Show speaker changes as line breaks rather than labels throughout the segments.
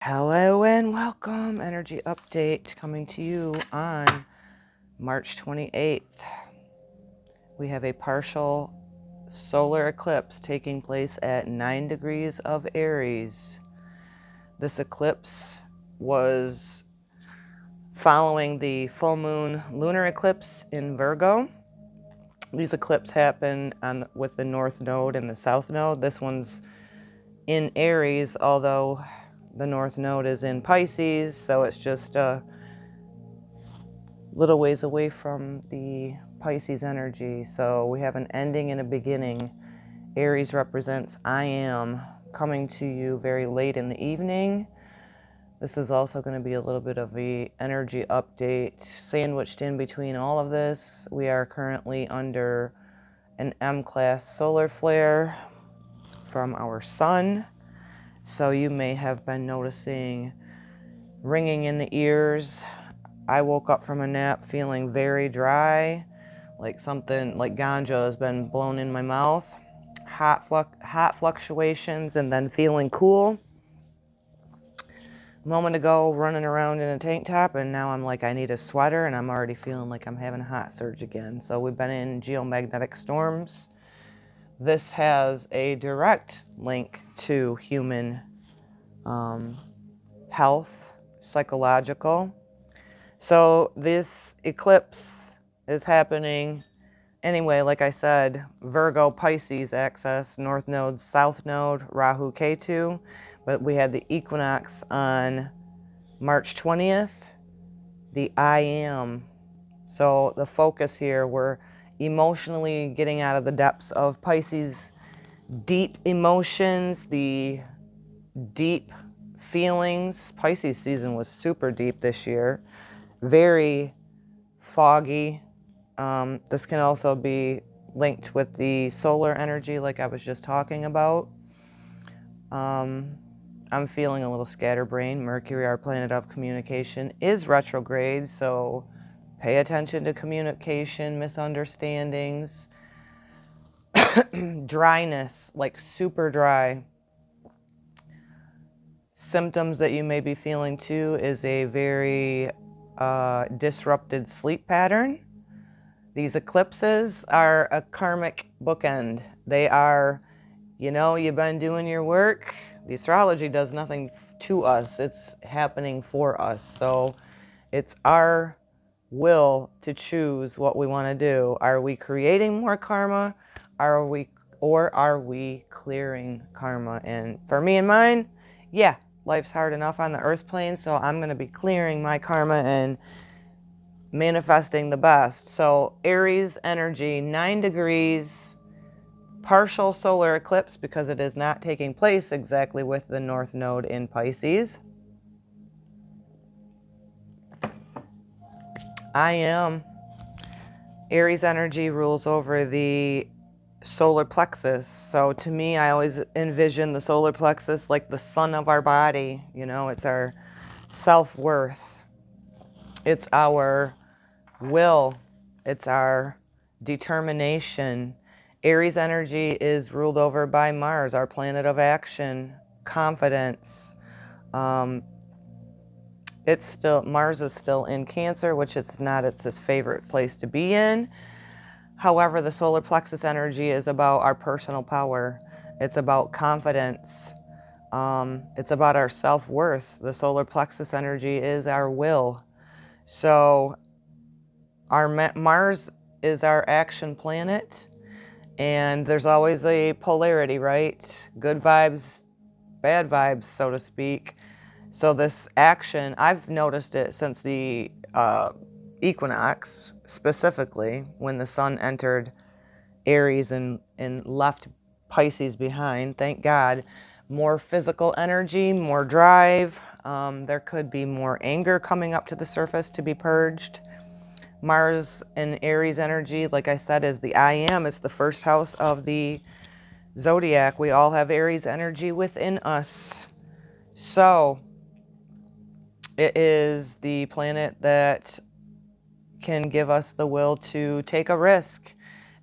Hello and welcome. Energy update coming to you on March 28th. We have a partial solar eclipse taking place at 9 degrees of Aries. This eclipse was following the full moon lunar eclipse in Virgo. These eclipses happen with the north node and the south node. This one's in Aries, although the north node is in Pisces, so it's just a little ways away from the Pisces energy. So we have an ending and a beginning. Aries represents I am, coming to you very late in the evening. This is also going to be a little bit of the energy update sandwiched in between all of this. We are currently under an M-class solar flare from our sun. So you may have been noticing ringing in the ears. I woke up from a nap feeling very dry, like something like ganja has been blown in my mouth. Hot fluctuations and then feeling cool. A moment ago, running around in a tank top, and now I'm like, I need a sweater, and I'm already feeling like I'm having a hot surge again. So we've been in geomagnetic storms. This has a direct link to human health, psychological. So this eclipse is happening anyway, like I said, Virgo, Pisces axis, North Node, South Node, Rahu, Ketu. But we had the equinox on March 20th, the I am. So the focus here, we're emotionally getting out of the depths of Pisces, deep emotions, the deep feelings. Pisces season was super deep this year, very foggy. This can also be linked with the solar energy like I was just talking about. I'm feeling a little scatterbrained. Mercury, our planet of communication, is retrograde, so pay attention to communication, misunderstandings, dryness, like super dry. Symptoms that you may be feeling too is a very disrupted sleep pattern. These eclipses are a karmic bookend. They are, you've been doing your work. The astrology does nothing to us. It's happening for us. So it's our will to choose what we want to do. Are we creating more karma? Are we clearing karma? And for me and mine, yeah, life's hard enough on the earth plane, so I'm going to be clearing my karma and manifesting the best. So Aries energy, 9 degrees, partial solar eclipse because it is not taking place exactly with the North Node in Pisces. I am. Aries energy rules over the solar plexus. So to me, I always envision the solar plexus like the sun of our body. It's our self-worth. It's our will. It's our determination. Aries energy is ruled over by Mars, our planet of action, confidence. Mars is still in Cancer, which it's not its favorite place to be in. However, the solar plexus energy is about our personal power. It's about confidence. It's about our self-worth. The solar plexus energy is our will. So Mars is our action planet, and there's always a polarity, right? Good vibes, bad vibes, so to speak. So this action, I've noticed it since the equinox, specifically when the sun entered Aries and left Pisces behind. Thank God. More physical energy, more drive. There could be more anger coming up to the surface to be purged. Mars and Aries energy, like I said, is the I am. It's the first house of the zodiac. We all have Aries energy within us. So it is the planet that can give us the will to take a risk.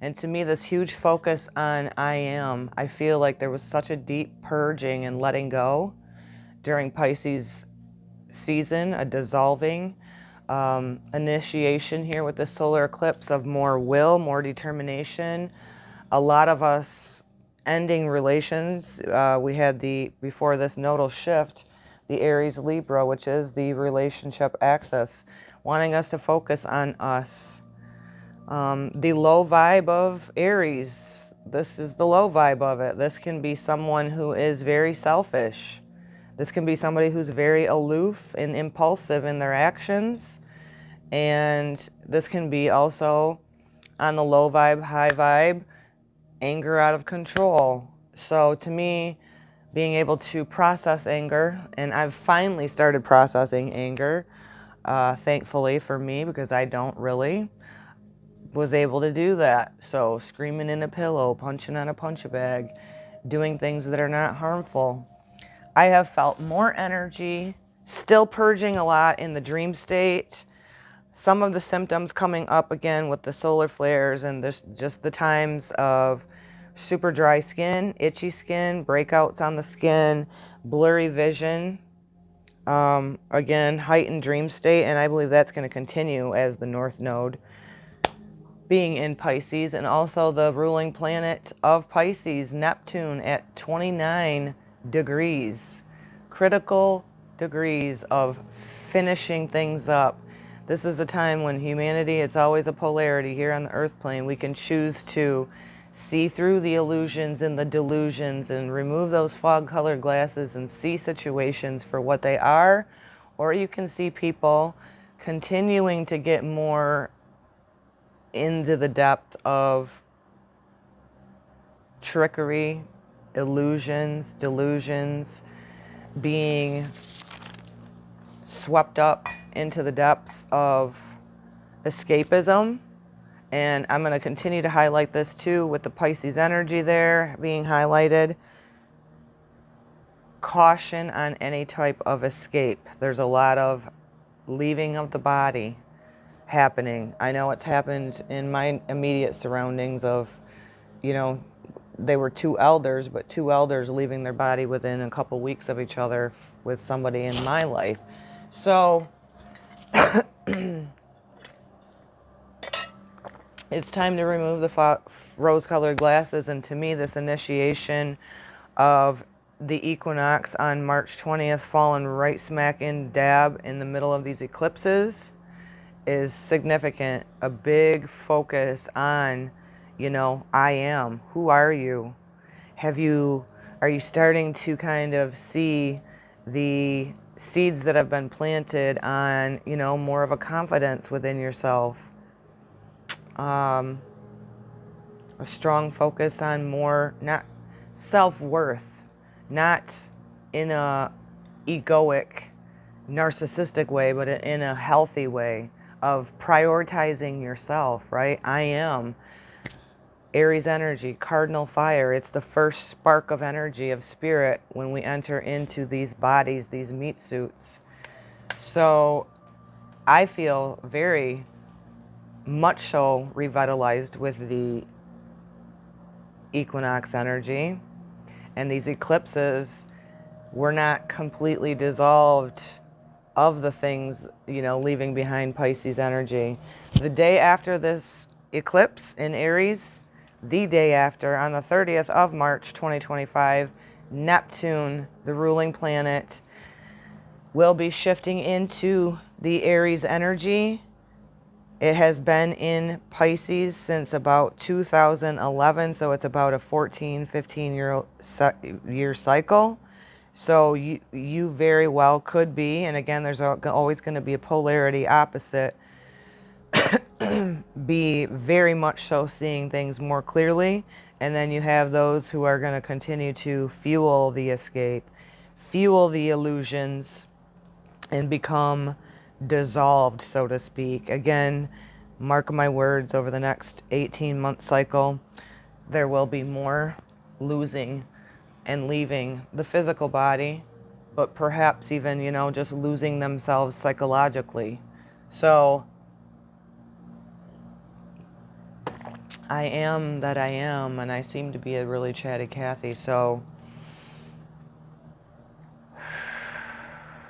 And to me, this huge focus on I am, I feel like there was such a deep purging and letting go during Pisces season, a dissolving initiation here with the solar eclipse of more will, more determination. A lot of us ending relations. We had before this nodal shift, the Aries Libra, which is the relationship axis, wanting us to focus on us. The low vibe of Aries, this is the low vibe of it. This can be someone who is very selfish. This can be somebody who's very aloof and impulsive in their actions. And this can be also on the low vibe, high vibe, anger out of control. So to me, being able to process anger, and I've finally started processing anger, thankfully for me, because I don't really, was able to do that. So screaming in a pillow, punching on a punch-a-bag, doing things that are not harmful. I have felt more energy, still purging a lot in the dream state. Some of the symptoms coming up again with the solar flares and just the times of super dry skin, itchy skin, breakouts on the skin, blurry vision. Again, heightened dream state, and I believe that's going to continue as the North Node being in Pisces, and also the ruling planet of Pisces, Neptune, at 29 degrees, critical degrees of finishing things up. This is a time when humanity, it's always a polarity here on the earth plane. We can choose to see through the illusions and the delusions and remove those fog-colored glasses and see situations for what they are, or you can see people continuing to get more into the depth of trickery, illusions, delusions, being swept up into the depths of escapism. And I'm going to continue to highlight this too with the Pisces energy there being highlighted. Caution on any type of escape. There's a lot of leaving of the body happening. I know it's happened in my immediate surroundings of, you know, they were two elders, but two elders leaving their body within a couple weeks of each other with somebody in my life. So it's time to remove the rose-colored glasses, and to me, this initiation of the equinox on March 20th, falling right smack in dab in the middle of these eclipses, is significant. A big focus on, you know, I am. Who are you? Are you starting to kind of see the seeds that have been planted on, you know, more of a confidence within yourself? A strong focus on more, not self-worth, not in a egoic, narcissistic way, but in a healthy way of prioritizing yourself, right? I am. Aries energy, cardinal fire. It's the first spark of energy of spirit when we enter into these bodies, these meat suits. So I feel very much so revitalized with the equinox energy. And these eclipses were not completely dissolved of the things, you know, leaving behind Pisces energy. The day after this eclipse in Aries, the day after, on the 30th of March 2025, Neptune, the ruling planet, will be shifting into the Aries energy. It has been in Pisces since about 2011, so it's about a 15 year cycle. So you very well could be, and again, there's always going to be a polarity opposite, be very much so seeing things more clearly. And then you have those who are going to continue to fuel the escape, fuel the illusions, and become dissolved, so to speak. Again, mark my words, over the next 18-month cycle, there will be more losing and leaving the physical body, but perhaps even, you know, just losing themselves psychologically. So I am that I am, and I seem to be a really chatty Cathy. So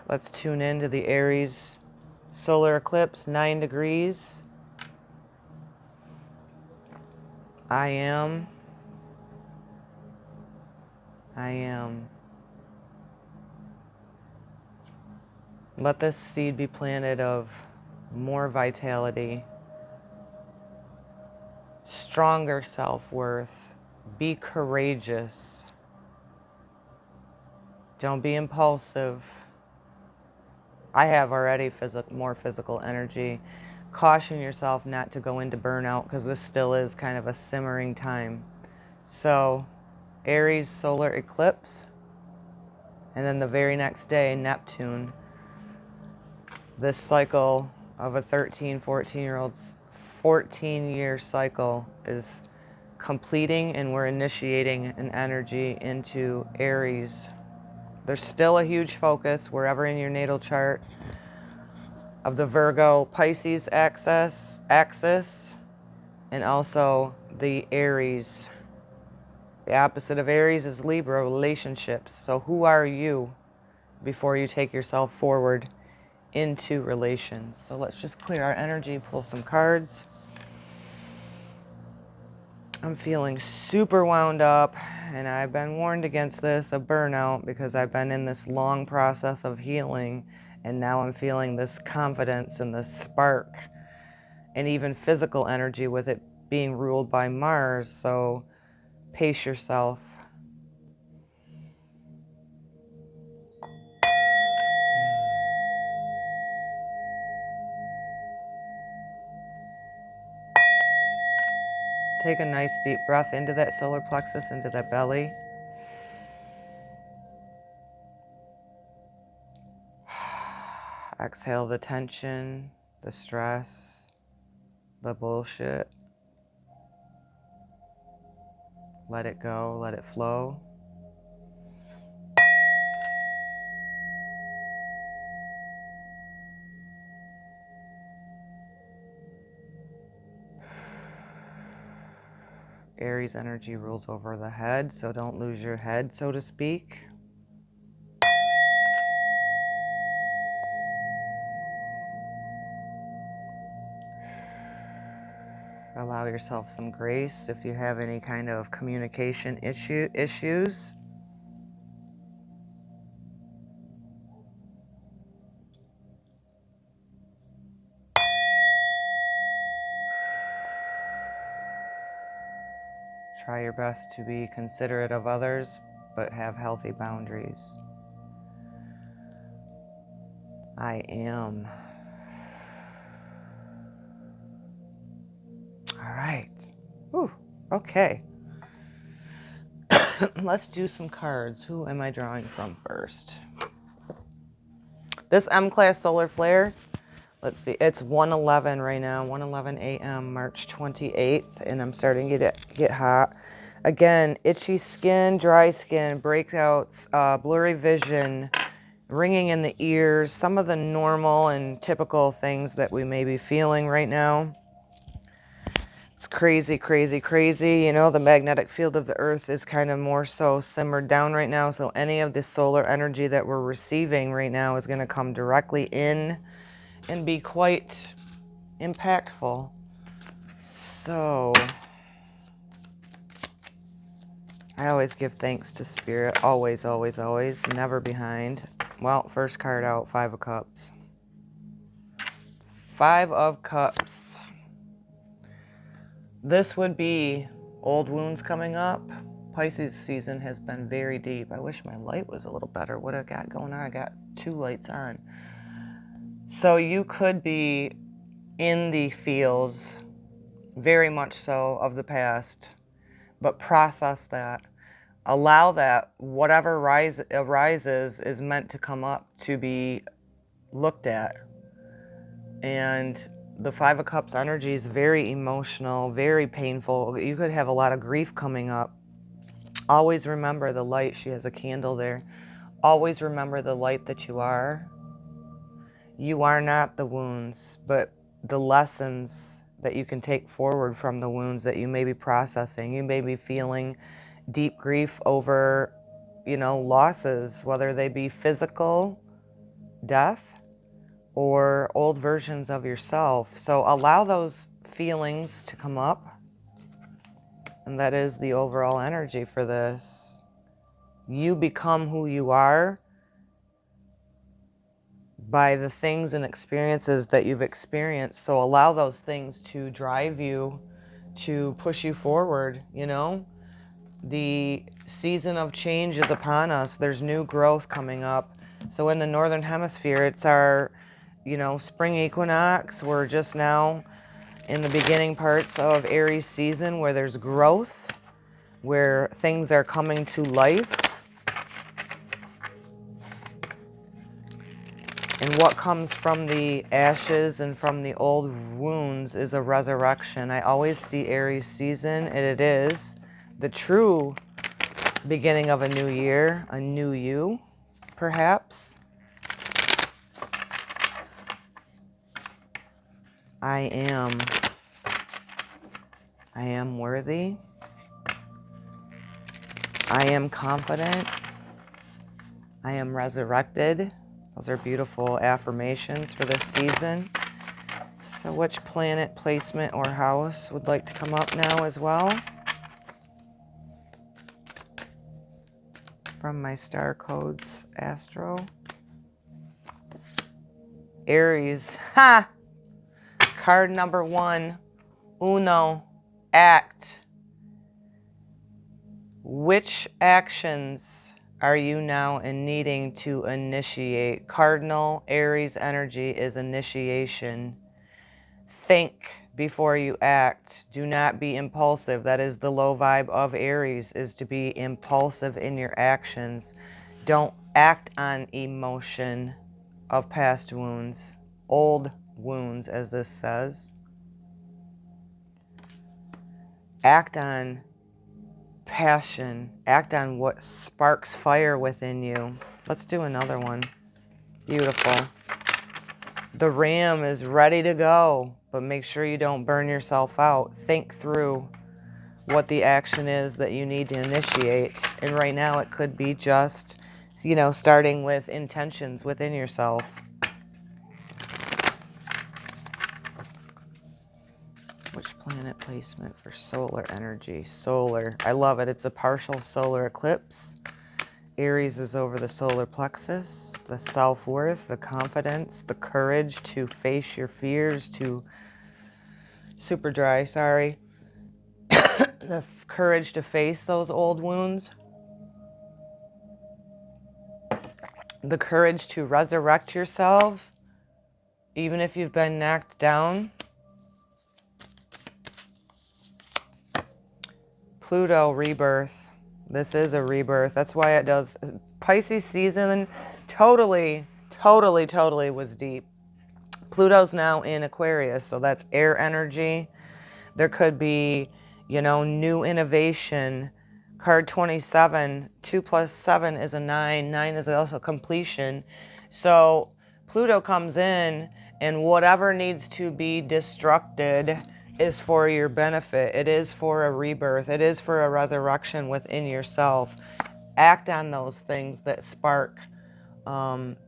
Let's tune into the Aries solar eclipse, 9 degrees. I am. Let this seed be planted of more vitality, stronger self-worth. Be courageous. Don't be impulsive. I have already more physical energy. Caution yourself not to go into burnout because this still is kind of a simmering time. So, Aries solar eclipse, and then the very next day, Neptune. This cycle of a 13, 14-year-old's 14-year cycle is completing, and we're initiating an energy into Aries. There's still a huge focus wherever in your natal chart of the Virgo Pisces axis, and also the Aries. The opposite of Aries is Libra, relationships. So who are you before you take yourself forward into relations? So let's just clear our energy, pull some cards. I'm feeling super wound up, and I've been warned against this, a burnout, because I've been in this long process of healing, and now I'm feeling this confidence and this spark, and even physical energy with it being ruled by Mars. So pace yourself. Take a nice deep breath into that solar plexus, into that belly. Exhale the tension, the stress, the bullshit. Let it go, let it flow. Aries energy rules over the head, so don't lose your head, so to speak. Allow yourself some grace if you have any kind of communication issues. Try your best to be considerate of others, but have healthy boundaries. I am. All right. Ooh, okay. Let's do some cards. Who am I drawing from first? This M-class solar flare, let's see, it's 1:11 right now, 1:11 a.m., March 28th, and I'm starting to get hot. Again, itchy skin, dry skin, breakouts, blurry vision, ringing in the ears, some of the normal and typical things that we may be feeling right now. It's crazy, crazy, crazy. You know, the magnetic field of the earth is kind of more so simmered down right now. So any of this solar energy that we're receiving right now is going to come directly in and be quite impactful. So I always give thanks to Spirit. Always, always, always. Never behind. Well, first card out, 5 of Cups. 5 of Cups. This would be old wounds coming up. Pisces season has been very deep. I wish my light was a little better. What I got going on? I got 2 lights on. So you could be in the feels, very much so, of the past, but process that. Allow that whatever arises is meant to come up to be looked at. And the 5 of Cups energy is very emotional, very painful. You could have a lot of grief coming up. Always remember the light. She has a candle there. Always remember the light that you are. You are not the wounds, but the lessons that you can take forward from the wounds that you may be processing. You may be feeling deep grief over, losses, whether they be physical death or old versions of yourself. So allow those feelings to come up. And that is the overall energy for this. You become who you are by the things and experiences that you've experienced. So allow those things to drive you, to push you forward, you know? The season of change is upon us. There's new growth coming up. So in the Northern Hemisphere, it's our, spring equinox. We're just now in the beginning parts of Aries season where there's growth, where things are coming to life. And what comes from the ashes and from the old wounds is a resurrection. I always see Aries season, and it is the true beginning of a new year, a new you, perhaps. I am worthy. I am confident. I am resurrected. Those are beautiful affirmations for this season. So which planet, placement, or house would like to come up now as well? From my star codes, Astro. Aries. Ha! Card number 1. Uno. Act. Which actions are you now needing to initiate? Cardinal Aries energy is initiation. Think before you act. Do not be impulsive. That is the low vibe of Aries, is to be impulsive in your actions. Don't act on emotion of past wounds, old wounds, as this says. Act on passion. Act on what sparks fire within you. Let's do another one. Beautiful. The ram is ready to go, but make sure you don't burn yourself out. Think through what the action is that you need to initiate. And right now it could be just, starting with intentions within yourself. Which planet placement for solar energy? Solar. I love it. It's a partial solar eclipse. Aries is over the solar plexus, the self-worth, the confidence, the courage to face your fears, the courage to face those old wounds, the courage to resurrect yourself, even if you've been knocked down. Pluto rebirth. This is a rebirth. That's why it does. Pisces season totally was deep. Pluto's now in Aquarius, so that's air energy. There could be, new innovation. Card 27, 2 plus 7 is a 9. 9 is also completion. So Pluto comes in, and whatever needs to be destructed is for your benefit. It is for a rebirth. It is for a resurrection within yourself. Act on those things that spark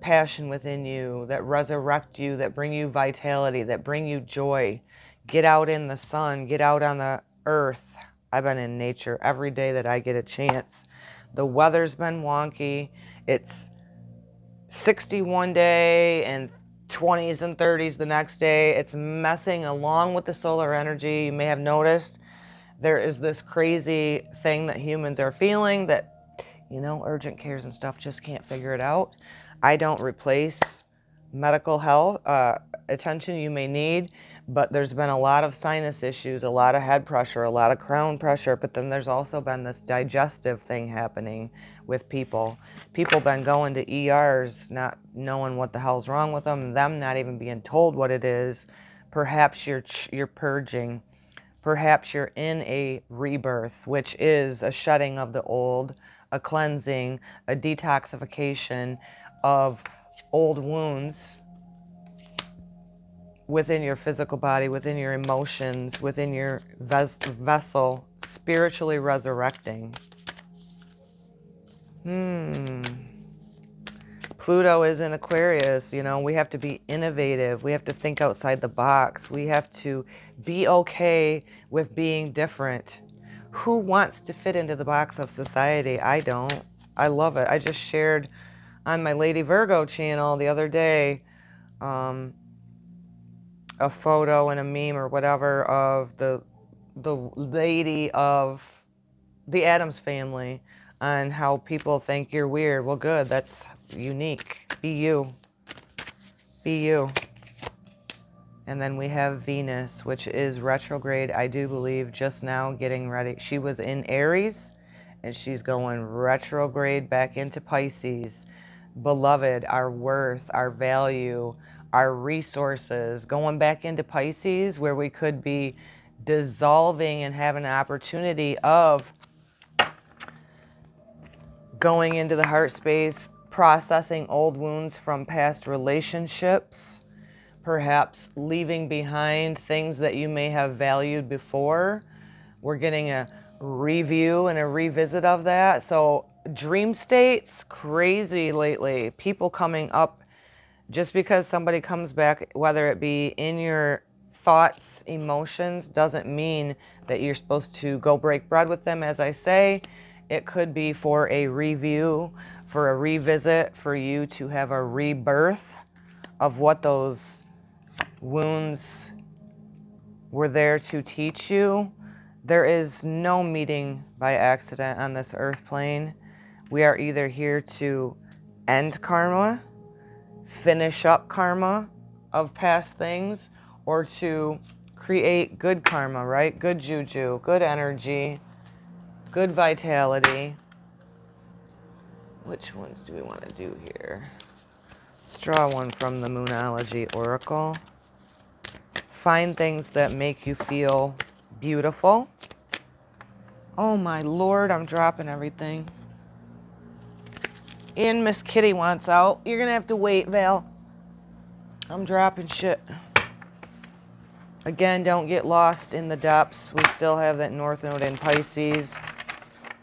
passion within you, that resurrect you, that bring you vitality, that bring you joy. Get out in the sun. Get out on the earth. I've been in nature every day that I get a chance. The weather's been wonky. It's 61 day and 20s and 30s the next day. It's messing along with the solar energy. You may have noticed there is this crazy thing that humans are feeling that, urgent cares and stuff just can't figure it out. I don't replace medical health attention you may need, but there's been a lot of sinus issues, a lot of head pressure, a lot of crown pressure, but then there's also been this digestive thing happening with people. People been going to ERs not knowing what the hell's wrong with them not even being told what it is. Perhaps you're purging. Perhaps you're in a rebirth, which is a shedding of the old, a cleansing, a detoxification of old wounds within your physical body, within your emotions, within your vessel, spiritually resurrecting. Pluto is in Aquarius. You know, we have to be innovative. We have to think outside the box. We have to be okay with being different. Who wants to fit into the box of society? I don't. I love it. I just shared on my Lady Virgo channel the other day a photo and a meme or whatever of the lady of the Addams family on how people think you're weird. Well, good. That's unique. Be you. Be you. And then we have Venus, which is retrograde, I do believe, just now getting ready. She was in Aries, and she's going retrograde back into Pisces. Beloved, our worth, our value, our resources, going back into Pisces, where we could be dissolving and have an opportunity of going into the heart space, processing old wounds from past relationships, perhaps leaving behind things that you may have valued before. We're getting a review and a revisit of that. So dream states, crazy lately. People coming up, just because somebody comes back, whether it be in your thoughts, emotions, doesn't mean that you're supposed to go break bread with them, as I say. It could be for a review, for a revisit, for you to have a rebirth of what those wounds were there to teach you. There is no meeting by accident on this earth plane. We are either here to end karma, finish up karma of past things, or to create good karma, right? Good juju, good energy, good vitality. Which ones do we want to do here? Let's draw one from the Moonology Oracle. Find things that make you feel beautiful. Oh my Lord, I'm dropping everything. And Miss Kitty wants out. You're gonna have to wait, Val. I'm dropping shit. Again, don't get lost in the depths. We still have that North Node in Pisces.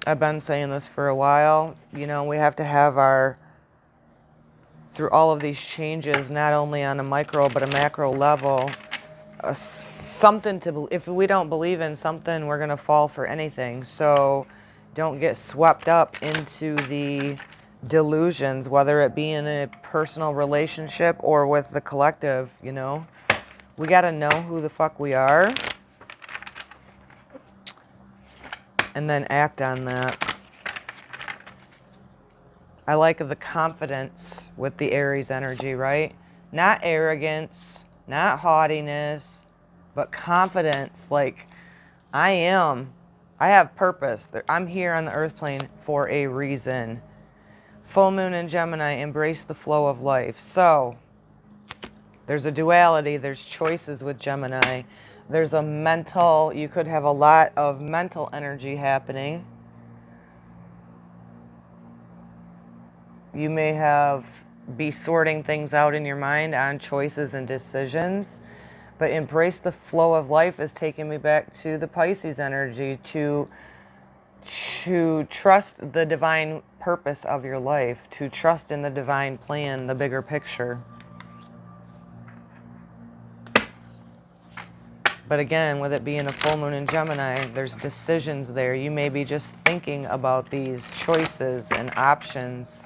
I've been saying this for a while. You know, we have to have our, through all of these changes, not only on a micro but a macro level, something to, if we don't believe in something, we're going to fall for anything. So don't get swept up into the delusions, whether it be in a personal relationship or with the collective. You know, we got to know who the fuck we are and then act on that. I like the confidence with the Aries energy, right? Not arrogance, not haughtiness, but confidence. Like, I have purpose. I'm here on the earth plane for a reason. Full moon in Gemini, embrace the flow of life. So there's a duality, there's choices with Gemini. There's a mental, you could have a lot of mental energy happening. You may be sorting things out in your mind on choices and decisions. But embrace the flow of life is taking me back to the Pisces energy, to trust the divine purpose of your life, to trust in the divine plan, the bigger picture. But again, with it being a full moon in Gemini, there's decisions there. You may be just thinking about these choices and options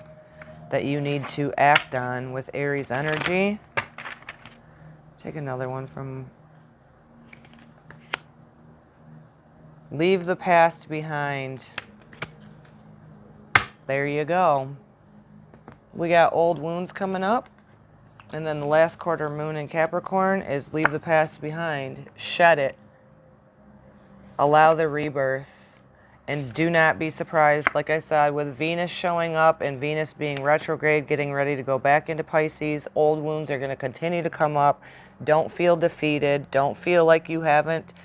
that you need to act on with Aries energy. Take another one from... Leave the past behind. There you go. We got old wounds coming up. And then the last quarter moon in Capricorn is leave the past behind. Shed it. Allow the rebirth. And do not be surprised, like I said, with Venus showing up and Venus being retrograde, getting ready to go back into Pisces, old wounds are going to continue to come up. Don't feel defeated. Don't feel like you haven't.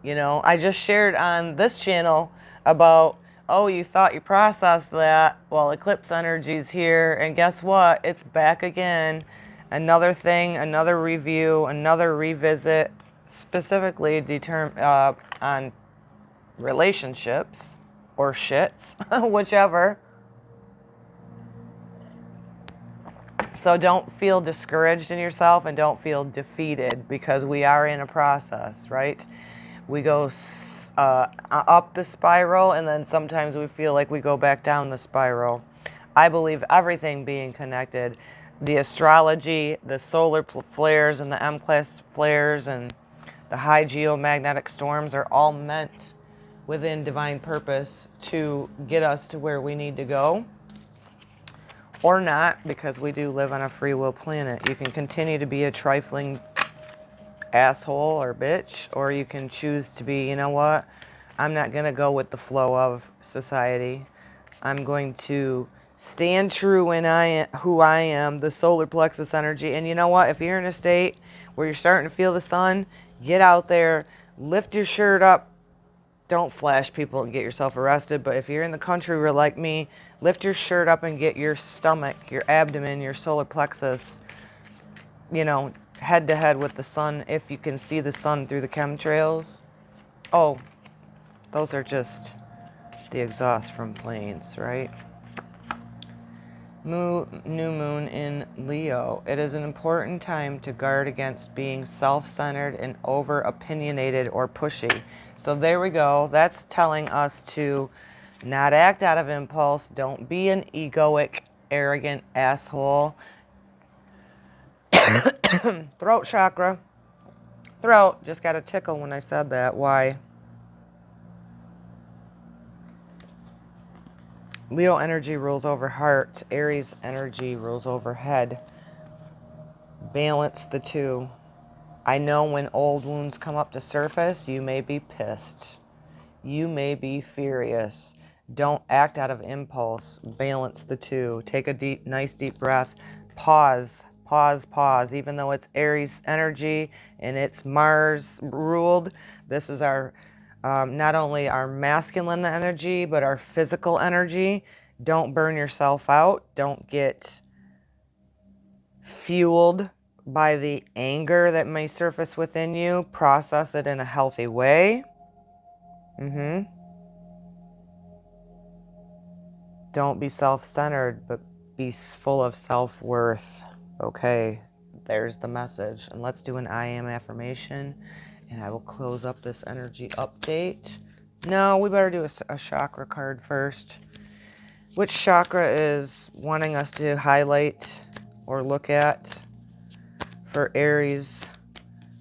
You know, I just shared on this channel about, oh, you thought you processed that. Well, Eclipse energy's here, and guess what? It's back again. Another thing, another review, another revisit, specifically on relationships or shits, whichever. So don't feel discouraged in yourself and don't feel defeated, because we are in a process, right? We go up the spiral, and then sometimes we feel like we go back down the spiral. I believe everything being connected. The astrology, the solar flares and the M-class flares and the high geomagnetic storms are all meant within divine purpose to get us to where we need to go. Or not, because we do live on a free will planet. You can continue to be a trifling asshole or bitch, or you can choose to be, you know what, I'm not going to go with the flow of society. I'm going to stand true in who I am, the solar plexus energy. And you know what, if you're in a state where you're starting to feel the sun, get out there, lift your shirt up. Don't flash people and get yourself arrested, but if you're in the country where, like me, lift your shirt up and get your stomach, your abdomen, your solar plexus, you know, head to head with the sun, if you can see the sun through the chemtrails. Oh, those are just the exhaust from planes, right? New moon in Leo. It is an important time to guard against being self-centered and over-opinionated or pushy. So there we go. That's telling us to not act out of impulse. Don't be an egoic, arrogant asshole. Throat chakra. Throat. Just got a tickle when I said that. Why? Leo energy rules over heart. Aries energy rules over head. Balance the two. I know when old wounds come up to surface, you may be pissed. You may be furious. Don't act out of impulse. Balance the two. Take a nice deep breath. Pause. Pause, pause. Even though it's Aries energy and it's Mars ruled, this is our not only our masculine energy, but our physical energy. Don't burn yourself out. Don't get fueled by the anger that may surface within you. Process it in a healthy way. Don't be self-centered, but be full of self-worth. Okay, there's the message. And let's do an I am affirmation, and I will close up this energy update. No, we better do a chakra card first. Which chakra is wanting us to highlight or look at for Aries?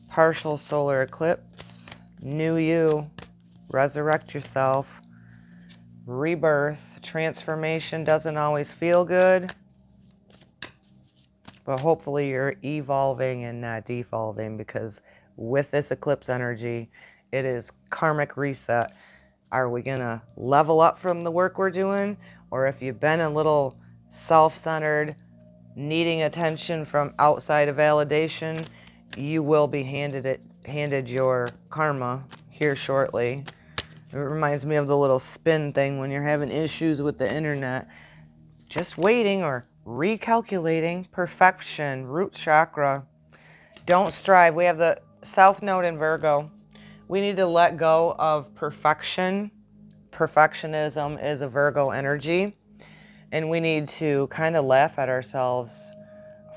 Partial solar eclipse, new you, resurrect yourself, rebirth, transformation doesn't always feel good, but hopefully you're evolving and not devolving, because with this eclipse energy, it is karmic reset. Are we gonna level up from the work we're doing? Or if you've been a little self-centered, needing attention from outside of validation, you will be handed your karma here shortly. It reminds me of the little spin thing when you're having issues with the internet. Just waiting or recalculating. Perfection, root chakra. Don't strive. We have the South Node in Virgo. We need to let go of perfection. Perfectionism is a Virgo energy. And we need to kind of laugh at ourselves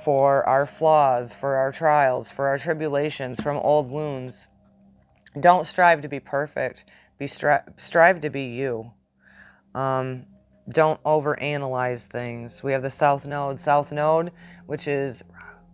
for our flaws, for our trials, for our tribulations, from old wounds. Don't strive to be perfect. Strive to be you. Don't overanalyze things. We have the South Node, which is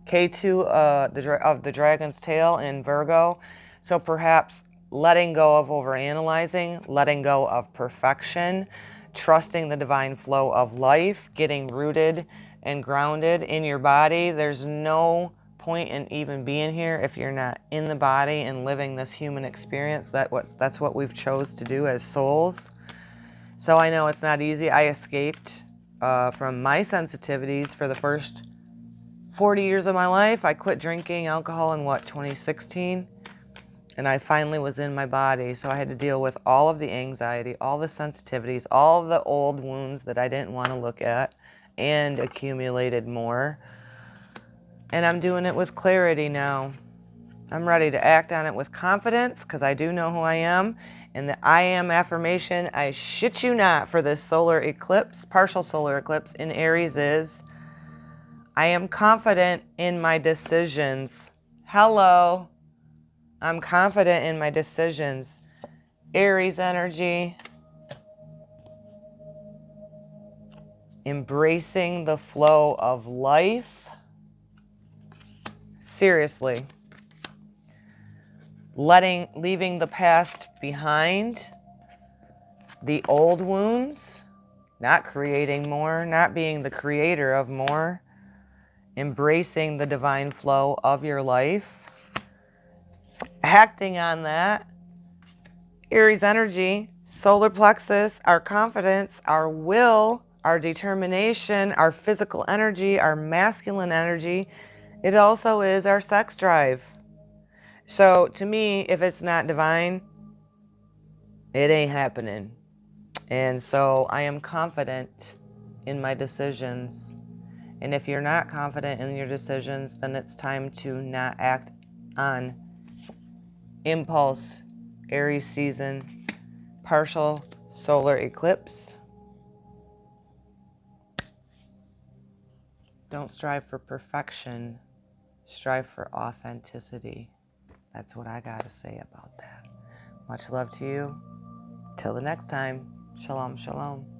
K2 of the Dragon's Tail in Virgo. So perhaps letting go of overanalyzing, letting go of perfection, trusting the divine flow of life, getting rooted and grounded in your body. There's no point in even being here if you're not in the body and living this human experience. That's what we've chose to do as souls. So I know it's not easy. I escaped from my sensitivities for the first 40 years of my life. I quit drinking alcohol in 2016? And I finally was in my body. So I had to deal with all of the anxiety, all the sensitivities, all of the old wounds that I didn't want to look at, and accumulated more. And I'm doing it with clarity now. I'm ready to act on it with confidence, because I do know who I am. And the I am affirmation, I shit you not, for this solar eclipse, partial solar eclipse in Aries is, I am confident in my decisions. Hello. I'm confident in my decisions. Aries energy. Embracing the flow of life. Seriously. Leaving the past behind. The old wounds. Not creating more. Not being the creator of more. Embracing the divine flow of your life. Acting on that. Aries energy, solar plexus, our confidence, our will, our determination, our physical energy, our masculine energy. It also is our sex drive. So to me, if it's not divine, it ain't happening. And so I am confident in my decisions. And if you're not confident in your decisions, then it's time to not act on impulse. Aries season, partial solar eclipse. Don't strive for perfection. Strive for authenticity. That's what I got to say about that. Much love to you. Till the next time. Shalom, shalom.